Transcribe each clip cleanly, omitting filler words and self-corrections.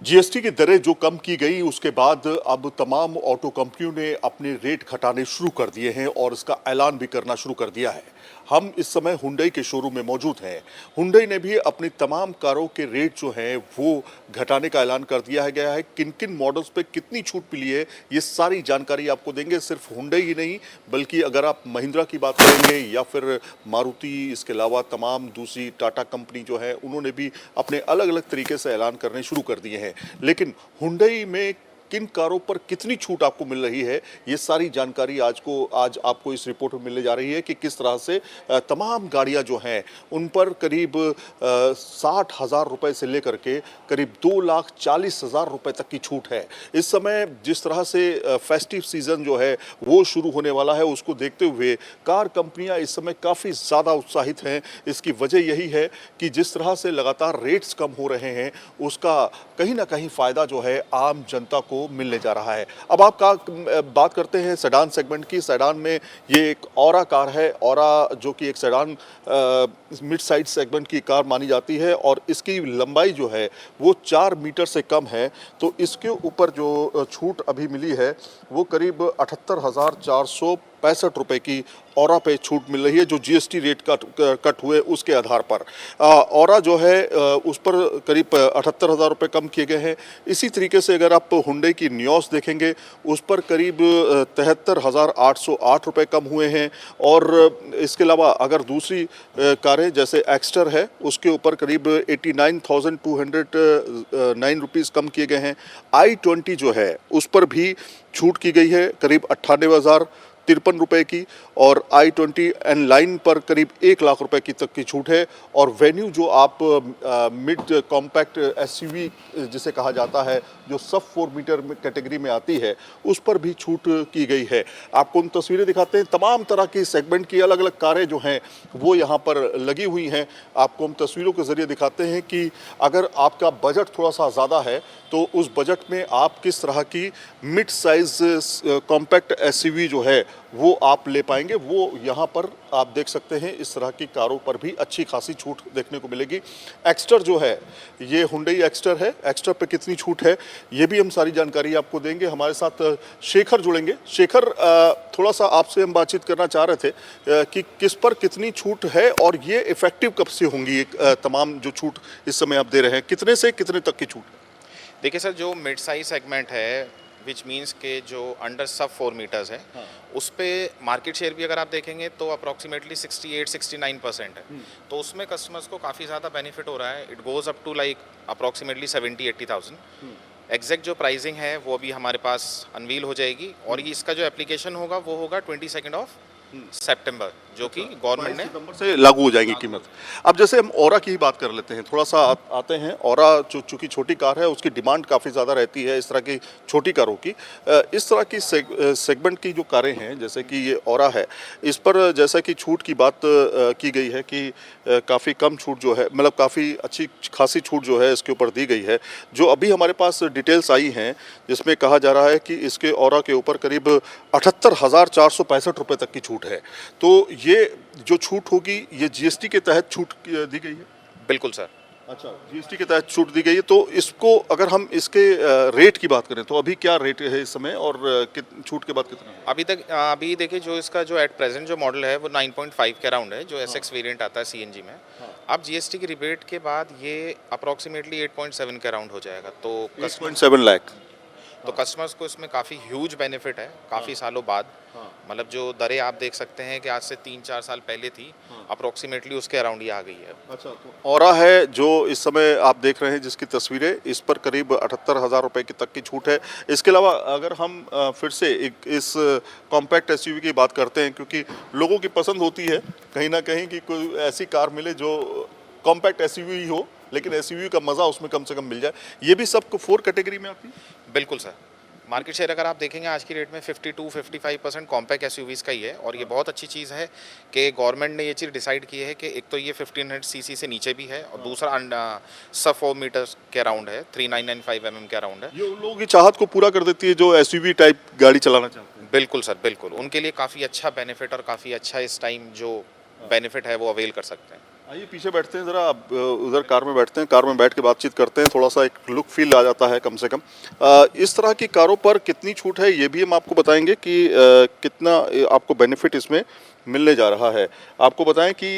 GST की दरें जो कम की गई उसके बाद अब तमाम ऑटो कंपनियों ने अपने रेट घटाने शुरू कर दिए हैं और इसका ऐलान भी करना शुरू कर दिया है। हम इस समय हुंडई के शोरूम में मौजूद हैं। हुंडई ने भी अपनी तमाम कारों के रेट जो हैं वो घटाने का ऐलान कर दिया गया है। किन किन मॉडल्स पे कितनी छूट मिली है ये सारी जानकारी आपको देंगे। सिर्फ हुंडई ही नहीं बल्कि अगर आप महिंद्रा की बात करेंगे या फिर मारुति, इसके अलावा तमाम दूसरी टाटा कंपनी जो है उन्होंने भी अपने अलग अलग तरीके से ऐलान करने शुरू कर दिए हैं। लेकिन हुंडई में किन कारों पर कितनी छूट आपको मिल रही है ये सारी जानकारी आज आपको इस रिपोर्ट में मिलने जा रही है कि किस तरह से तमाम गाड़ियां जो हैं उन पर करीब 60,000 रुपए से लेकर के करीब 2,40,000 रुपए तक की छूट है। इस समय जिस तरह से फेस्टिव सीजन जो है वो शुरू होने वाला है उसको देखते हुए कार कंपनियां इस समय काफ़ी ज़्यादा उत्साहित हैं। इसकी वजह यही है कि जिस तरह से लगातार रेट्स कम हो रहे हैं उसका कहीं ना कहीं फ़ायदा जो है आम जनता को मिलने जा रहा है। अब आप बात करते हैं सेडान सेगमेंट की। सेडान में ये एक ऑरा कार है। ऑरा जो कि एक सेडान मिड साइज सेगमेंट की कार मानी जाती है और इसकी लंबाई जो है वो 4 मीटर से कम है। तो इसके ऊपर जो छूट अभी मिली है वो करीब 78,465 रुपए की ऑरा पे छूट मिल रही है जो जीएसटी रेट कट हुए उसके आधार पर। ऑरा जो है उस पर करीब 78,000 रुपये कम किए गए हैं। इसी तरीके से अगर आप हुंडई की नियोस देखेंगे उस पर करीब 73,808 रुपये कम हुए हैं। और इसके अलावा अगर दूसरी कारें जैसे एक्स्टर है उसके ऊपर करीब 89,209 रुपीज़ कम किए गए हैं। i20 जो है उस पर भी छूट की गई है करीब 98,053 रुपये की। और i20 एन लाइन पर करीब 1 लाख रुपए की तक की छूट है। और वेन्यू जो आप मिड कॉम्पैक्ट एसयूवी जिसे कहा जाता है जो सब 4 मीटर कैटेगरी में आती है उस पर भी छूट की गई है। आपको उन तस्वीरें दिखाते हैं। तमाम तरह की सेगमेंट की अलग अलग कारें जो हैं वो यहाँ पर लगी हुई हैं। आपको हम तस्वीरों के ज़रिए दिखाते हैं कि अगर आपका बजट थोड़ा सा ज़्यादा है तो उस बजट में आप किस तरह की मिड साइज कॉम्पैक्ट एसयूवी जो है वो आप ले पाएंगे। वो यहाँ पर आप देख सकते हैं इस तरह की कारों पर भी अच्छी खासी छूट देखने को मिलेगी। एक्स्टर जो है ये हुंडई एक्स्टर है। एक्स्टर पे कितनी छूट है ये भी हम सारी जानकारी आपको देंगे। हमारे साथ शेखर जुड़ेंगे। शेखर, थोड़ा सा आपसे हम बातचीत करना चाह रहे थे कि किस पर कितनी छूट है और ये इफेक्टिव कब से होंगी तमाम जो छूट इस समय आप दे रहे हैं, कितने से कितने तक की छूट? देखिए सर, जो मिड साइज सेगमेंट है विच मीन्स के जो अंडर सब 4 मीटर्स है उस पे मार्केट शेयर भी अगर आप देखेंगे तो अप्रॉक्सीमेटली 68-69% है। तो उसमें कस्टमर्स को काफ़ी ज़्यादा बेनिफिट हो रहा है। It goes up to like approximately 70-80,000। Exact जो प्राइसिंग है वो अभी हमारे पास अनवील हो जाएगी और ये इसका जो एप्लीकेशन होगा वो होगा 22 ऑफ सितंबर जो कि गवर्नमेंट ने सितंबर से लागू हो जाएगी कीमत। अब जैसे हम ऑरा की ही बात कर लेते हैं, थोड़ा सा आते हैं। ऑरा चूँकि छोटी कार है उसकी डिमांड काफ़ी ज़्यादा रहती है इस तरह की छोटी कारों की। इस तरह की सेगमेंट की जो कारें हैं जैसे कि ये ऑरा है इस पर जैसा कि छूट की बात की गई है कि काफ़ी कम छूट जो है मतलब काफ़ी अच्छी खासी छूट जो है इसके ऊपर दी गई है। जो अभी हमारे पास डिटेल्स आई हैं जिसमें कहा जा रहा है कि इसके ऑरा के ऊपर करीब 78,465 रुपये तक की छूट है। तो ये जो छूट होगी ये जीएसटी के तहत छूट दी गई है? बिल्कुल सर। अच्छा, जीएसटी के तहत छूट दी गई है। तो इसको अगर हम इसके रेट की बात करें तो अभी क्या रेट है इस समय और छूट के बाद कितना है? अभी देखिए जो इसका जो एट प्रेजेंट जो मॉडल है वो 9.5 के अराउंड है जो एसएक्स वेरिएंट आता है सीएनजी में। अब जीएसटी की रिबेट के बाद ये अप्रॉक्सीमेटली 8.7 के अराउंड हो जाएगा। तो 8.7 लाख। तो कस्टमर्स को इसमें काफ़ी ह्यूज बेनिफिट है काफ़ी सालों बाद। मतलब जो दरें आप देख सकते हैं कि आज से 3-4 साल पहले थी अप्रोक्सीमेटली उसके अराउंड ही आ गई है। अच्छा, तो ऑरा है जो इस समय आप देख रहे हैं जिसकी तस्वीरें, इस पर करीब 78,000 रुपये की तक की छूट है। इसके अलावा अगर हम फिर से इस कॉम्पैक्ट एसयूवी की बात करते हैं क्योंकि लोगों की पसंद होती है कहीं ना कहीं कि कोई ऐसी कार मिले जो कॉम्पैक्ट एसयूवी ही हो लेकिन एसयूवी का मज़ा उसमें कम से कम मिल जाए। ये भी सब 4 कैटेगरी में आती है? बिल्कुल सर। मार्केट शेयर अगर आप देखेंगे आज की डेट में 52-55% कॉम्पैक्ट एसयूवीज़ का ही है। और ये बहुत अच्छी चीज़ है कि गवर्नमेंट ने ये चीज़ डिसाइड की है कि एक तो ये 1500 सीसी से नीचे भी है और दूसरा सब 4 मीटर्स के अराउंड है, 3995 mm के अराउंड है। ये उन लोगों की चाहत को पूरा कर देती है जो एसयूवी टाइप गाड़ी चलाना चाहते हैं। बिल्कुल सर, बिल्कुल उनके लिए काफ़ी अच्छा बेनिफिट और काफ़ी अच्छा इस टाइम जो बेनिफिट है वो अवेल कर सकते हैं। आइए पीछे बैठते हैं, जरा आप उधर कार में बैठते हैं, कार में बैठ के बातचीत करते हैं, थोड़ा सा एक लुक फील आ जाता है कम से कम। इस तरह की कारों पर कितनी छूट है ये भी हम आपको बताएंगे कि कितना आपको बेनिफिट इसमें मिलने जा रहा है। आपको बताएं कि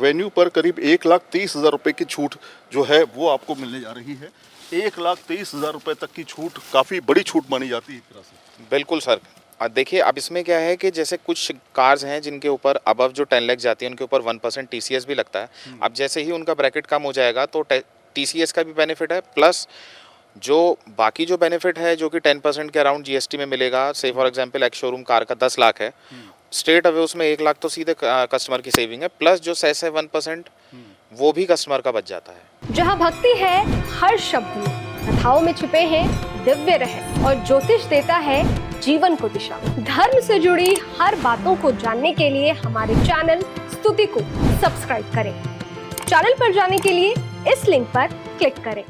वेन्यू पर करीब 1,30,000 रुपये की छूट जो है वो आपको मिलने जा रही है। 1,30,000 रुपये तक की छूट काफ़ी बड़ी छूट मानी जाती है एक तरह से। बिल्कुल सर। देखिए अब इसमें क्या है कि जैसे कुछ कार्स हैं जिनके ऊपर अबव जो 10 लाख जाती है उनके ऊपर 1% TCS भी लगता है। अब जैसे ही उनका ब्रैकेट कम हो जाएगा तो TCS का भी बेनिफिट है, प्लस जो बाकी जो बेनिफिट है जो कि 10% के अराउंड GST में मिलेगा। से फॉर एग्जांपल एक शोरूम कार का 10 लाख है, स्ट्रेट अवे उसमें 1 लाख तो सीधे कस्टमर की सेविंग है, प्लस जो सेस है 1% वो भी कस्टमर का बच जाता है। जहाँ भक्ति है हर शब्द में, कथाओं में छुपे हैं दिव्य रहस्य और ज्योतिष देता है जीवन को दिशा। धर्म से जुड़ी हर बातों को जानने के लिए हमारे चैनल स्तुति को सब्सक्राइब करें। चैनल पर जाने के लिए इस लिंक पर क्लिक करें।